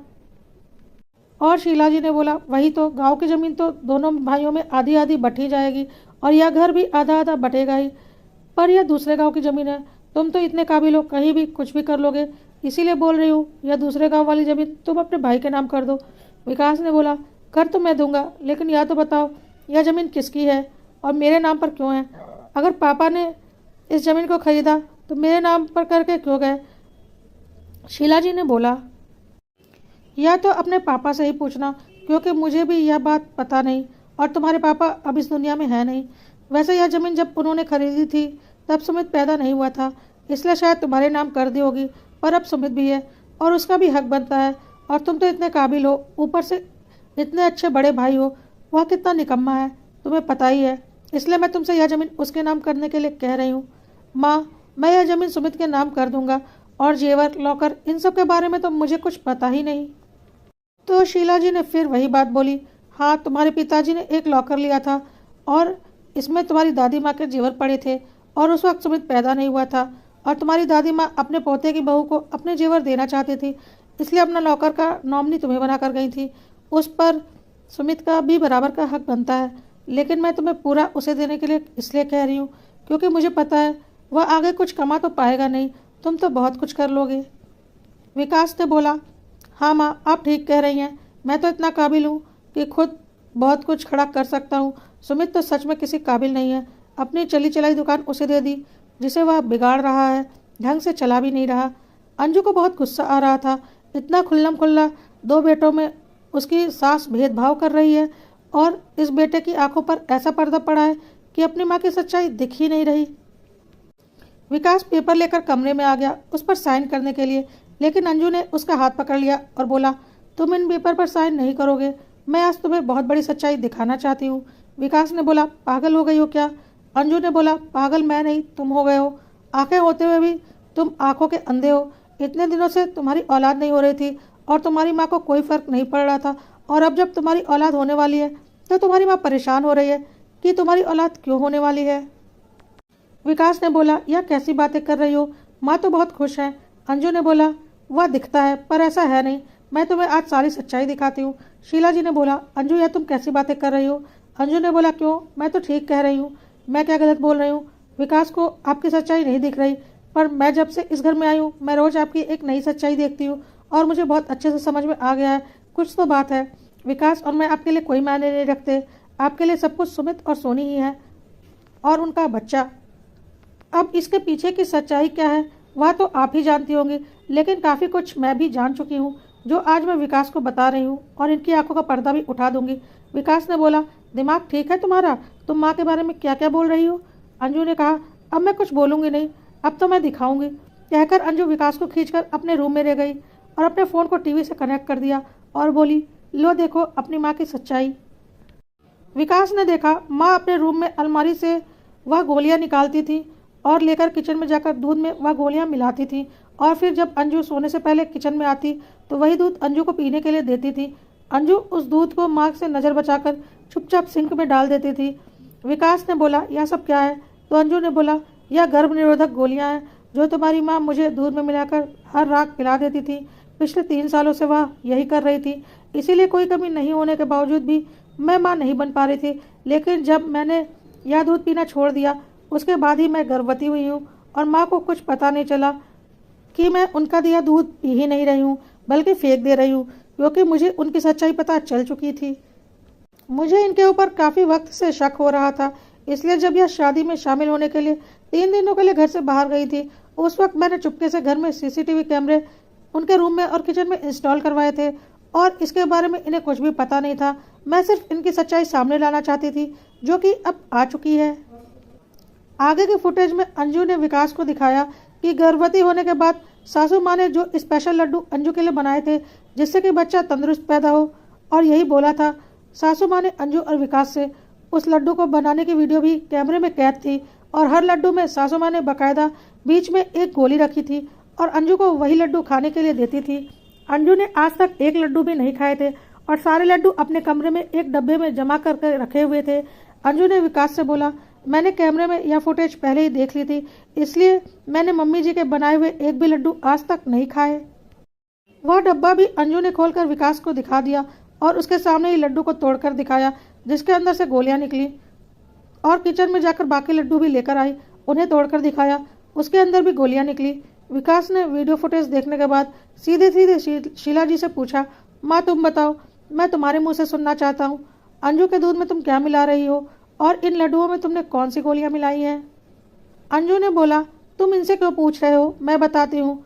और शीला जी ने बोला, वही तो, गांव की ज़मीन तो दोनों भाइयों में आधी आधी बटी जाएगी और यह घर भी आधा आधा बटेगा ही, पर यह दूसरे गांव की ज़मीन है। तुम तो इतने काबिल हो, कहीं भी कुछ भी कर लोगे, इसीलिए बोल रही हूँ यह दूसरे गांव वाली ज़मीन तुम अपने भाई के नाम कर दो। विकास ने बोला, कर तो मैं दूंगा, लेकिन यह तो बताओ यह ज़मीन किसकी है और मेरे नाम पर क्यों है? अगर पापा ने इस ज़मीन को खरीदा तो मेरे नाम पर करके क्यों गए? शीला जी ने बोला, यह तो अपने पापा से ही पूछना, क्योंकि मुझे भी यह बात पता नहीं और तुम्हारे पापा अब इस दुनिया में है नहीं। वैसे यह ज़मीन जब उन्होंने खरीदी थी तब सुमित पैदा नहीं हुआ था, इसलिए शायद तुम्हारे नाम कर दी होगी, पर अब सुमित भी है और उसका भी हक बनता है। और तुम तो इतने काबिल हो, ऊपर से इतने अच्छे बड़े भाई हो, वह कितना निकम्मा है तुम्हें पता ही है, इसलिए मैं तुमसे यह ज़मीन उसके नाम करने के लिए कह रही हूँ। माँ, मैं यह ज़मीन सुमित के नाम कर दूंगा, और जेवर लॉकर इन सब के बारे में तो मुझे कुछ पता ही नहीं। तो शीला जी ने फिर वही बात बोली, हाँ तुम्हारे पिताजी ने एक लॉकर लिया था और इसमें तुम्हारी दादी माँ के जेवर पड़े थे, और उस वक्त सुमित पैदा नहीं हुआ था, और तुम्हारी दादी माँ अपने पोते की बहू को अपने जेवर देना चाहती थी, इसलिए अपना लॉकर का नॉमिनी तुम्हें बनाकर गई थी। उस पर सुमित का भी बराबर का हक बनता है, लेकिन मैं तुम्हें पूरा उसे देने के लिए इसलिए कह रही हूँ क्योंकि मुझे पता है वह आगे कुछ कमा तो पाएगा नहीं, तुम तो बहुत कुछ कर लोगे। विकास ने बोला, हाँ माँ आप ठीक कह रही हैं, मैं तो इतना काबिल हूँ कि खुद बहुत कुछ खड़ा कर सकता हूँ। सुमित तो सच में किसी काबिल नहीं है। अपनी चली चलाई दुकान उसे दे दी जिसे वह बिगाड़ रहा है, ढंग से चला भी नहीं रहा। अंजू को बहुत गुस्सा आ रहा था, इतना खुल्लम खुल्ला 2 बेटों में उसकी सास भेदभाव कर रही है, और इस बेटे की आंखों पर ऐसा पर्दा पड़ा है कि अपनी माँ की सच्चाई दिख ही नहीं रही। विकास पेपर लेकर कमरे में आ गया उस पर साइन करने के लिए, लेकिन अंजू ने उसका हाथ पकड़ लिया और बोला, तुम इन पेपर पर साइन नहीं करोगे, मैं आज तुम्हें बहुत बड़ी सच्चाई दिखाना चाहती हूँ। विकास ने बोला, पागल हो गई हो क्या? अंजू ने बोला, पागल मैं नहीं तुम हो गए हो, आंखें होते हुए भी तुम आंखों के अंधे हो। इतने दिनों से तुम्हारी औलाद नहीं हो रही थी और तुम्हारी माँ को कोई फर्क नहीं पड़ रहा था, और अब जब तुम्हारी औलाद होने वाली है तो तुम्हारी माँ परेशान हो रही है कि तुम्हारी औलाद क्यों होने वाली है। विकास ने बोला, यह कैसी बातें कर रही हो, माँ तो बहुत खुश है। अंजू ने बोला, वह दिखता है पर ऐसा है नहीं, मैं तुम्हें आज सारी सच्चाई दिखाती हूँ। शीला जी ने बोला, अंजू यह तुम कैसी बातें कर रही हो। अंजू ने बोला, क्यों, मैं तो ठीक कह रही हूँ, मैं क्या गलत बोल रही हूँ। विकास को आपकी सच्चाई नहीं दिख रही, पर मैं जब से इस घर में आई हूँ मैं रोज आपकी एक नई सच्चाई देखती हूँ और मुझे बहुत अच्छे से समझ में आ गया है कुछ तो बात है। विकास और मैं आपके लिए कोई मायने नहीं रखते, आपके लिए सब कुछ सुमित और सोनी ही है और उनका बच्चा। अब इसके पीछे की सच्चाई क्या है वह तो आप ही जानती होंगी, लेकिन काफ़ी कुछ मैं भी जान चुकी हूँ जो आज मैं विकास को बता रही हूँ और इनकी आंखों का पर्दा भी उठा दूंगी। विकास ने बोला, दिमाग ठीक है तुम्हारा, तुम माँ के बारे में क्या क्या बोल रही हो। अंजू ने कहा, अब मैं कुछ बोलूँगी नहीं, अब तो मैं दिखाऊंगी। कहकर अंजू विकास को खींचकर अपने रूम में ले गई और अपने फ़ोन को टीवी से कनेक्ट कर दिया और बोली, लो देखो अपनी माँ की सच्चाई। विकास ने देखा माँ अपने रूम में अलमारी से वह गोलियां निकालती थी और लेकर किचन में जाकर दूध में वह गोलियां मिलाती थी और फिर जब अंजू सोने से पहले किचन में आती तो वही दूध अंजू को पीने के लिए देती थी। अंजू उस दूध को माँ से नज़र बचाकर चुपचाप सिंक में डाल देती थी। विकास ने बोला, यह सब क्या है। तो अंजू ने बोला, यह गर्भ निरोधक गोलियां हैं जो तुम्हारी माँ मुझे दूध में मिलाकर हर रात पिला देती थी। पिछले 3 सालों से वह यही कर रही थी, इसीलिए कोई कमी नहीं होने के बावजूद भी मैं माँ नहीं बन पा रही थी। लेकिन जब मैंने यह दूध पीना छोड़ दिया उसके बाद ही मैं गर्भवती हुई हूँ और माँ को कुछ पता नहीं चला कि मैं उनका दिया दूध पी ही नहीं रही हूँ बल्कि फेंक दे रही हूँ, क्योंकि मुझे उनकी सच्चाई पता चल चुकी थी। मुझे इनके ऊपर काफ़ी वक्त से शक हो रहा था, इसलिए जब यह शादी में शामिल होने के लिए 3 दिनों के लिए घर से बाहर गई थी उस वक्त मैंने चुपके से घर में सीसीटीवी कैमरे उनके रूम में और किचन में इंस्टॉल करवाए थे और इसके बारे में इन्हें कुछ भी पता नहीं था। मैं सिर्फ इनकी सच्चाई सामने लाना चाहती थी जो कि अब आ चुकी है। आगे की फुटेज में अंजू ने विकास को दिखाया कि गर्भवती होने के बाद सासू माँ ने जो स्पेशल लड्डू अंजू के लिए बनाए थे जिससे कि बच्चा तंदुरुस्त पैदा हो, और यही बोला था। सासू माँ ने अंजू और विकास से उस लड्डू को बनाने की वीडियो भी कैमरे में कैद थी और हर लड्डू में सासू माँ ने बाकायदा बीच में एक गोली रखी थी और अंजू को वही लड्डू खाने के लिए देती थी। अंजू ने आज तक एक लड्डू भी नहीं खाए थे और सारे लड्डू अपने कमरे में एक डब्बे में जमा करके रखे हुए थे। अंजू ने विकास से बोला, मैंने कैमरे में यह फुटेज पहले ही देख ली थी, इसलिए मैंने मम्मी जी के बनाए हुए एक भी लड्डू आज तक नहीं खाए। वह डब्बा भी अंजू ने खोलकर विकास को दिखा दिया और उसके सामने ही लड्डू को तोड़कर दिखाया जिसके अंदर से गोलियां निकली, और किचन में जाकर बाकी लड्डू भी लेकर आई, उन्हें तोड़कर दिखाया, उसके अंदर भी गोलियां निकली। विकास ने वीडियो फुटेज देखने के बाद सीधे सीधे शीला जी से पूछा, माँ तुम बताओ, मैं तुम्हारे मुंह से सुनना चाहता हूँ, अंजू के दूध में तुम क्या मिला रही हो और इन लड्डुओं में तुमने कौन सी गोलियां मिलाई हैं। अंजू ने बोला, तुम इनसे क्यों पूछ रहे हो, मैं बताती हूँ।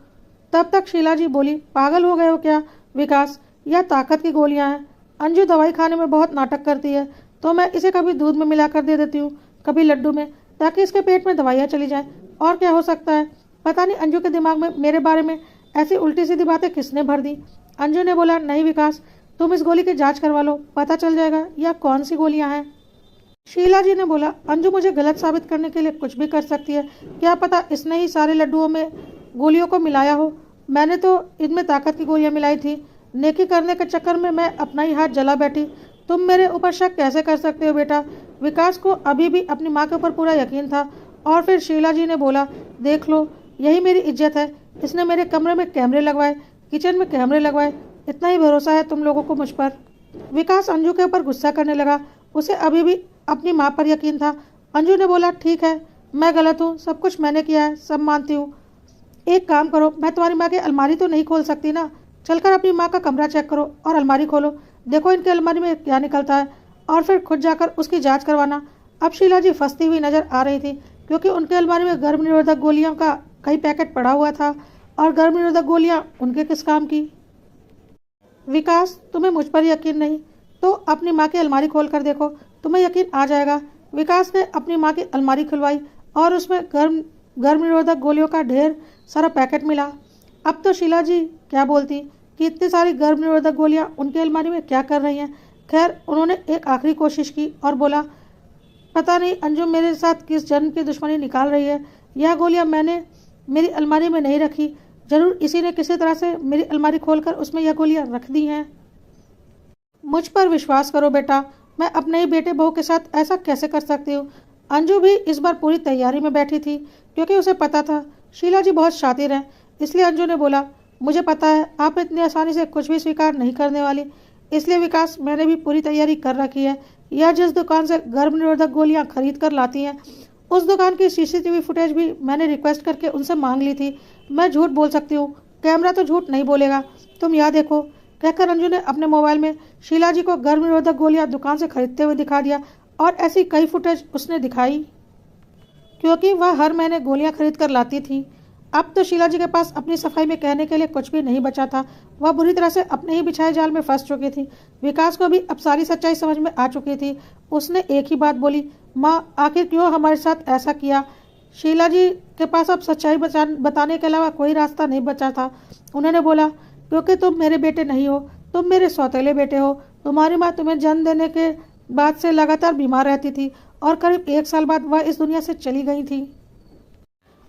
तब तक शीला जी बोली, पागल हो गए हो क्या विकास, यह ताकत की गोलियां हैं। अंजू दवाई खाने में बहुत नाटक करती है तो मैं इसे कभी दूध में मिलाकर दे देती हूँ, कभी लड्डू में, ताकि इसके पेट में दवाइयाँ चली जाएं। और क्या हो सकता है, पता नहीं अंजू के दिमाग में मेरे बारे में ऐसी उल्टी सीधी बातें किसने भर दी। अंजू ने बोला, नहीं विकास, तुम इस गोली की जांच करवा लो, पता चल जाएगा यह कौन सी गोलियां हैं। शीला जी ने बोला, अंजू मुझे गलत साबित करने के लिए कुछ भी कर सकती है, क्या पता इसने ही सारे लड्डुओं में गोलियों को मिलाया हो। मैंने तो इनमें ताकत की गोलियां मिलाई थी, नेकी करने के चक्कर में मैं अपना ही हाथ जला बैठी। तुम मेरे ऊपर शक कैसे कर सकते हो बेटा। विकास को अभी भी अपनी माँ के ऊपर पूरा यकीन था। और फिर शीला जी ने बोला, देख लो, यही मेरी इज्जत है, इसने मेरे कमरे में कैमरे लगवाए, किचन में कैमरे लगवाए, इतना ही भरोसा है तुम लोगों को मुझ पर। विकास अंजू के ऊपर गुस्सा करने लगा, उसे अभी भी अपनी माँ पर यकीन था। अंजू ने बोला, ठीक है, मैं गलत हूँ, सब कुछ मैंने किया है, सब मानती हूँ। एक काम करो, मैं तुम्हारी माँ की अलमारी तो नहीं खोल सकती ना, चलकर अपनी माँ का कमरा चेक करो और अलमारी खोलो, देखो इनके अलमारी में क्या निकलता है, और फिर खुद जाकर उसकी जांच करवाना। अब शीला जी फंसती हुई नजर आ रही थी क्योंकि उनके अलमारी में गर्भ निरोधक गोलियों का कई पैकेट पड़ा हुआ था और गर्भ निरोधक गोलियां उनके किस काम की। विकास, तुम्हें मुझ पर यकीन नहीं तो अपनी माँ की अलमारी खोल कर देखो, तुम्हें यकीन आ जाएगा। विकास ने अपनी माँ की अलमारी खुलवाई और उसमें गर्भ निरोधक गोलियों का ढेर सारा पैकेट मिला। अब तो शीला जी क्या बोलती कि इतनी सारी गर्भ निरोधक गोलियां उनकी अलमारी में क्या कर रही हैं। खैर, उन्होंने एक आखिरी कोशिश की और बोला, पता नहीं अंजू मेरे साथ किस जन्म की दुश्मनी निकाल रही है, यह गोलियां मैंने मेरी अलमारी में नहीं रखी, जरूर इसी ने किसी तरह से मेरी अलमारी खोलकर उसमें यह गोलियां रख दी हैं। मुझ पर विश्वास करो बेटा, मैं अपने ही बेटे बहू के साथ ऐसा कैसे कर सकती हूँ। अंजू भी इस बार पूरी तैयारी में बैठी थी, क्योंकि उसे पता था शीला जी बहुत शातिर हैं। इसलिए अंजू ने बोला, मुझे पता है आप इतनी आसानी से कुछ भी स्वीकार नहीं करने वाली, इसलिए विकास मैंने भी पूरी तैयारी कर रखी है। यह जिस दुकान से गर्भ निरोधक गोलियां खरीद कर लाती हैं, उस दुकान की सीसीटीवी फुटेज भी मैंने रिक्वेस्ट करके उनसे मांग ली थी। मैं झूठ बोल सकती हूँ, कैमरा तो झूठ नहीं बोलेगा, तुम यह देखो। कहकर अंजू ने अपने मोबाइल में शीला जी को गर्भ निरोधक गोलियां दुकान से खरीदते हुए दिखा दिया, और ऐसी कई फुटेज उसने दिखाई, क्योंकि वह हर महीने गोलियां खरीद कर लाती थी। अब तो शीला जी के पास अपनी सफाई में कहने के लिए कुछ भी नहीं बचा था। वह बुरी तरह से अपने ही बिछाए जाल में फंस चुकी थी। विकास को भी अब सारी सच्चाई समझ में आ चुकी थी। उसने एक ही बात बोली, माँ आखिर क्यों हमारे साथ ऐसा किया। शीला जी के पास अब सच्चाई बताने के अलावा कोई रास्ता नहीं बचा था। उन्होंने बोला, क्योंकि तुम मेरे बेटे नहीं हो, तुम मेरे सौतेले बेटे हो। तुम्हारी माँ तुम्हें जन्म देने के बाद से लगातार बीमार रहती थी, और करीब 1 साल बाद वह इस दुनिया से चली गई थी,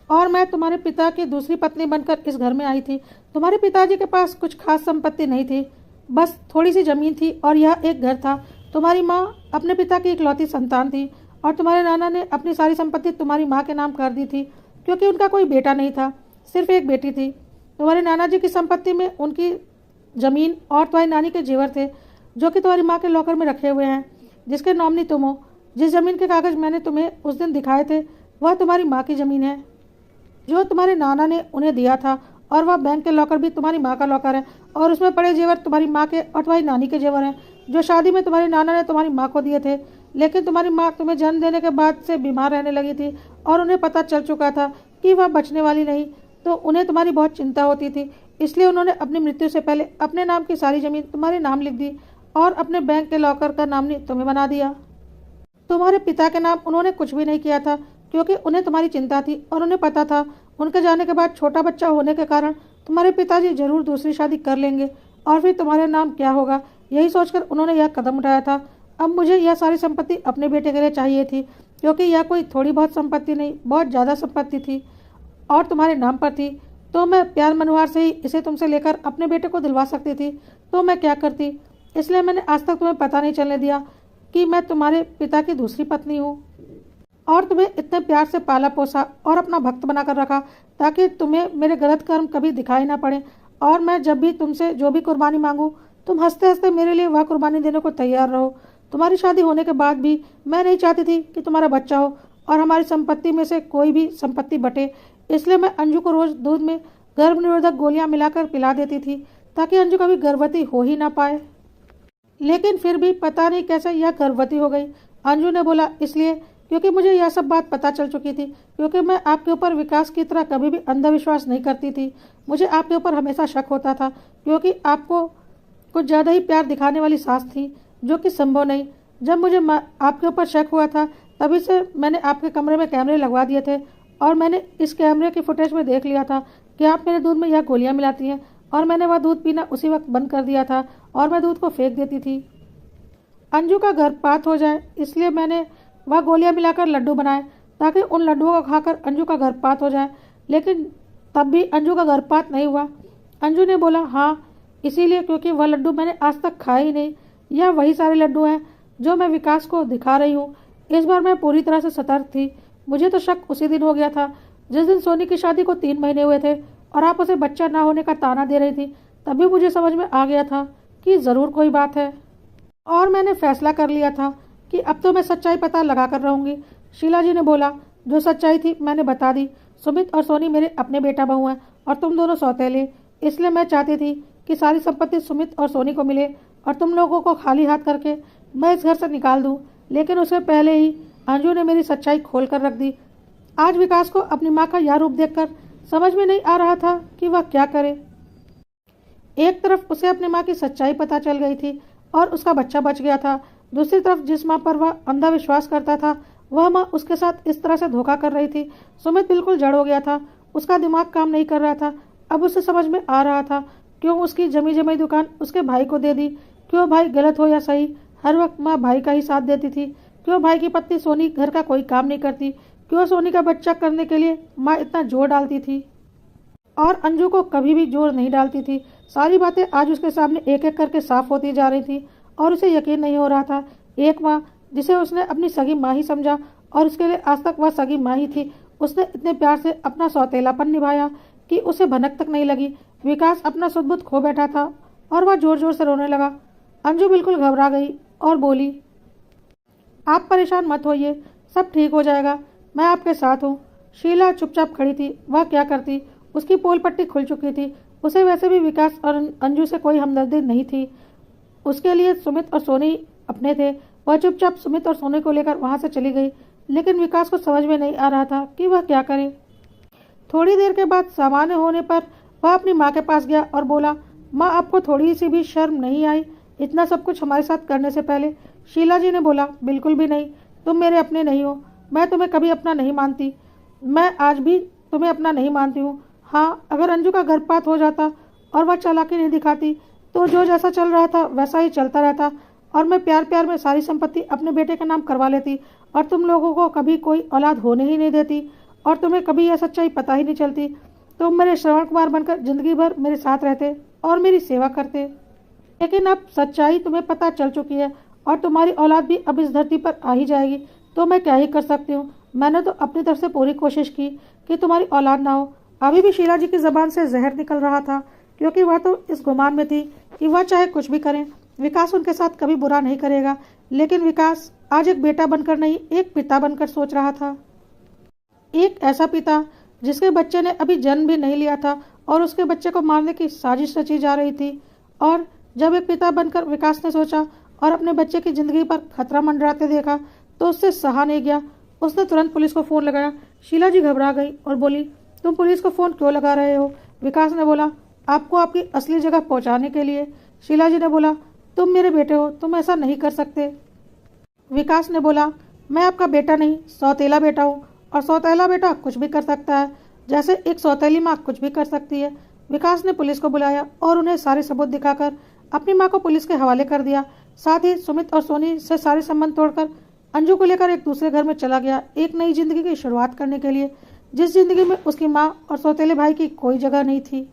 और मैं तुम्हारे पिता की दूसरी पत्नी बनकर इस घर में आई थी। तुम्हारे पिताजी के पास कुछ खास संपत्ति नहीं थी, बस थोड़ी सी जमीन थी और यह एक घर था। तुम्हारी माँ अपने पिता की इकलौती संतान थी, और तुम्हारे नाना ने अपनी सारी संपत्ति तुम्हारी माँ के नाम कर दी थी, क्योंकि उनका कोई बेटा नहीं था, सिर्फ एक बेटी थी। तुम्हारे नाना जी की संपत्ति में उनकी जमीन और तुम्हारी नानी के जेवर थे, जो कि तुम्हारी माँ के लॉकर में रखे हुए हैं, जिसके नॉमिनी तुम हो। जिस जमीन के कागज मैंने तुम्हें उस दिन दिखाए थे, वह तुम्हारी माँ की जमीन है, जो तुम्हारे नाना ने उन्हें दिया था, और वह बैंक के लॉकर भी तुम्हारी माँ का लॉकर है, और उसमें पड़े जेवर तुम्हारी माँ के और तुम्हारी नानी के जेवर हैं, जो शादी में तुम्हारे नाना ने तुम्हारी माँ को दिए थे। लेकिन तुम्हारी माँ तुम्हें जन्म देने के बाद से बीमार रहने लगी थी, और उन्हें पता चल चुका था कि वह बचने वाली नहीं, तो उन्हें तुम्हारी बहुत चिंता होती थी। इसलिए उन्होंने अपनी मृत्यु से पहले अपने नाम की सारी जमीन तुम्हारे नाम लिख दी, और अपने बैंक के लॉकर का नाम तुम्हें बना दिया। तुम्हारे पिता के नाम उन्होंने कुछ भी नहीं किया था, क्योंकि उन्हें तुम्हारी चिंता थी, और उन्हें पता था उनके जाने के बाद छोटा बच्चा होने के कारण तुम्हारे पिताजी जरूर दूसरी शादी कर लेंगे, और फिर तुम्हारे नाम क्या होगा। यही सोचकर उन्होंने यह कदम उठाया था। अब मुझे यह सारी संपत्ति अपने बेटे के लिए चाहिए थी, क्योंकि यह कोई थोड़ी बहुत संपत्ति नहीं, बहुत ज़्यादा संपत्ति थी, और तुम्हारे नाम पर थी। तो मैं प्यार मनोहार से ही इसे तुमसे लेकर अपने बेटे को दिलवा सकती थी, तो मैं क्या करती। इसलिए मैंने आज तक तुम्हें पता नहीं चलने दिया कि मैं तुम्हारे पिता की दूसरी पत्नी हूँ, और तुम्हें इतने प्यार से पाला पोसा और अपना भक्त बनाकर रखा, ताकि तुम्हें मेरे गलत कर्म कभी दिखाई ना पड़े। और मैं जब भी तुमसे जो भी कुर्बानी मांगूं, तुम हंसते हंसते मेरे लिए वह कुर्बानी देने को तैयार रहो। तुम्हारी शादी होने के बाद भी मैं नहीं चाहती थी कि तुम्हारा बच्चा हो और हमारी संपत्ति में से कोई भी संपत्ति बटे। इसलिए मैं अंजू को रोज दूध में गर्भ निरोधक गोलियां मिलाकर पिला देती थी, ताकि अंजू कभी गर्भवती हो ही ना पाए। लेकिन फिर भी पता नहीं कैसे यह गर्भवती हो गई। अंजू ने बोला, इसलिए क्योंकि मुझे यह सब बात पता चल चुकी थी, क्योंकि मैं आपके ऊपर विकास की तरह कभी भी अंधविश्वास नहीं करती थी। मुझे आपके ऊपर हमेशा शक होता था, क्योंकि आपको कुछ ज़्यादा ही प्यार दिखाने वाली सास थी, जो कि संभव नहीं। जब मुझे आपके ऊपर शक हुआ था, तभी से मैंने आपके कमरे में कैमरे लगवा दिए थे, और मैंने इस कैमरे की फुटेज में देख लिया था कि आप मेरे दूध में यह गोलियां मिलाती हैं, और मैंने वह दूध पीना उसी वक्त बंद कर दिया था, और मैं दूध को फेंक देती थी अंजू का गर्भपात हो जाए। इसलिए मैंने वह गोलियां मिलाकर लड्डू बनाए, ताकि उन लड्डुओं को खाकर अंजू का गर्भपात हो जाए। लेकिन तब भी अंजू का गर्भपात नहीं हुआ। अंजू ने बोला, हाँ इसीलिए, क्योंकि वह लड्डू मैंने आज तक खाए ही नहीं। यह वही सारे लड्डू हैं जो मैं विकास को दिखा रही हूँ। इस बार मैं पूरी तरह से सतर्क थी। मुझे तो शक उसी दिन हो गया था जिस दिन सोनी की शादी को 3 महीने हुए थे, और आप उसे बच्चा ना होने का ताना दे रही थी। तभी मुझे समझ में आ गया था कि ज़रूर कोई बात है, और मैंने फैसला कर लिया था कि अब तो मैं सच्चाई पता लगा कर रहूँगी। शीला जी ने बोला, जो सच्चाई थी मैंने बता दी। सुमित और सोनी मेरे अपने बेटा बहू हैं, और तुम दोनों सौतेले। इसलिए मैं चाहती थी कि सारी संपत्ति सुमित और सोनी को मिले, और तुम लोगों को खाली हाथ करके मैं इस घर से निकाल दूँ। लेकिन उससे पहले ही अंजू ने मेरी सच्चाई खोल कर रख दी। आज विकास को अपनी माँ का यह रूप देखकर समझ में नहीं आ रहा था कि वह क्या करे। एक तरफ उसे अपनी माँ की सच्चाई पता चल गई थी, और उसका बच्चा बच गया था। दूसरी तरफ जिस माँ पर वह अंधा विश्वास करता था, वह माँ उसके साथ इस तरह से धोखा कर रही थी। सुमित बिल्कुल जड़ हो गया था। उसका दिमाग काम नहीं कर रहा था। अब उसे समझ में आ रहा था क्यों उसकी जमी जमी दुकान उसके भाई को दे दी। क्यों भाई गलत हो या सही, हर वक्त माँ भाई का ही साथ देती थी। क्यों भाई की पत्नी सोनी घर का कोई काम नहीं करती। क्यों सोनी का बच्चा करने के लिए माँ इतना जोर डालती थी, और अंजू को कभी भी जोर नहीं डालती थी। सारी बातें आज उसके सामने एक एक करके साफ होती जा रही थी, और उसे यकीन नहीं हो रहा था। एक माँ जिसे उसने अपनी सगी माँ ही समझा और उसके लिए आज तक वह सगी माँ ही थी, उसने इतने प्यार से अपना सौतेलापन निभाया कि उसे भनक तक नहीं लगी। विकास अपना सुध-बुध खो बैठा था और वह जोर जोर से रोने लगा। अंजू बिल्कुल घबरा गई और बोली, आप परेशान मत होइए, सब ठीक हो जाएगा, मैं आपके साथ हूँ। शीला चुपचाप खड़ी थी। वह क्या करती? उसकी पोल पट्टी खुल चुकी थी। उसे वैसे भी विकास और अंजू से कोई हमदर्दी नहीं थी। उसके लिए सुमित और सोनी अपने थे। वह चुपचाप सुमित और सोनी को लेकर वहां से चली गई, लेकिन विकास को समझ में नहीं आ रहा था कि वह क्या करे। थोड़ी देर के बाद सामान्य होने पर वह अपनी माँ के पास गया और बोला, माँ, आपको थोड़ी सी भी शर्म नहीं आई इतना सब कुछ हमारे साथ करने से पहले? शीला जी ने बोला, बिल्कुल भी नहीं, तुम मेरे अपने नहीं हो, मैं तुम्हें कभी अपना नहीं मानती, मैं आज भी तुम्हें अपना नहीं मानती हूँ। हाँ, अगर अंजू का गर्भपात हो जाता और वह चालाकी नहीं दिखाती तो जो जैसा चल रहा था वैसा ही चलता रहता और मैं प्यार प्यार में सारी संपत्ति अपने बेटे के नाम करवा लेती और तुम लोगों को कभी कोई औलाद होने ही नहीं देती और तुम्हें कभी यह सच्चाई पता ही नहीं चलती। तुम मेरे श्रवण कुमार बनकर जिंदगी भर मेरे साथ रहते और मेरी सेवा करते, लेकिन अब सच्चाई तुम्हें पता चल चुकी है और तुम्हारी औलाद भी अब इस धरती पर आ ही जाएगी, तो मैं क्या ही कर सकती हूँ। मैंने तो अपनी तरफ से पूरी कोशिश की कि तुम्हारी औलाद ना हो। अभी भी शीला जी की जबान से जहर निकल रहा था, क्योंकि वह तो इस गुमान में थी कि वह चाहे कुछ भी करें, विकास उनके साथ कभी बुरा नहीं करेगा। लेकिन विकास आज एक बेटा बनकर नहीं, एक पिता बनकर सोच रहा था। एक ऐसा पिता जिसके बच्चे ने अभी जन्म भी नहीं लिया था और उसके बच्चे को मारने की साजिश रची जा रही थी। और जब एक पिता बनकर विकास ने सोचा और अपने बच्चे की जिंदगी पर खतरा मंडराते देखा तो उससे सहा नहीं गया। उसने तुरंत पुलिस को फोन लगाया। शीला जी घबरा गई और बोली, तुम पुलिस को फोन क्यों लगा रहे हो? विकास ने बोला, आपको आपकी असली जगह पहुंचाने के लिए। शीला जी ने बोला, तुम मेरे बेटे हो, तुम ऐसा नहीं कर सकते। विकास ने बोला, मैं आपका बेटा नहीं, सौतेला बेटा हूँ और सौतेला बेटा कुछ भी कर सकता है, जैसे एक सौतेली माँ कुछ भी कर सकती है। विकास ने पुलिस को बुलाया और उन्हें सारे सबूत दिखाकर अपनी माँ को पुलिस के हवाले कर दिया। साथ ही सुमित और सोनी से सारे संबंध तोड़कर अंजू को लेकर एक दूसरे घर में चला गया, एक नई जिंदगी की शुरुआत करने के लिए, जिस जिंदगी में उसकी माँ और सौतेले भाई की कोई जगह नहीं थी।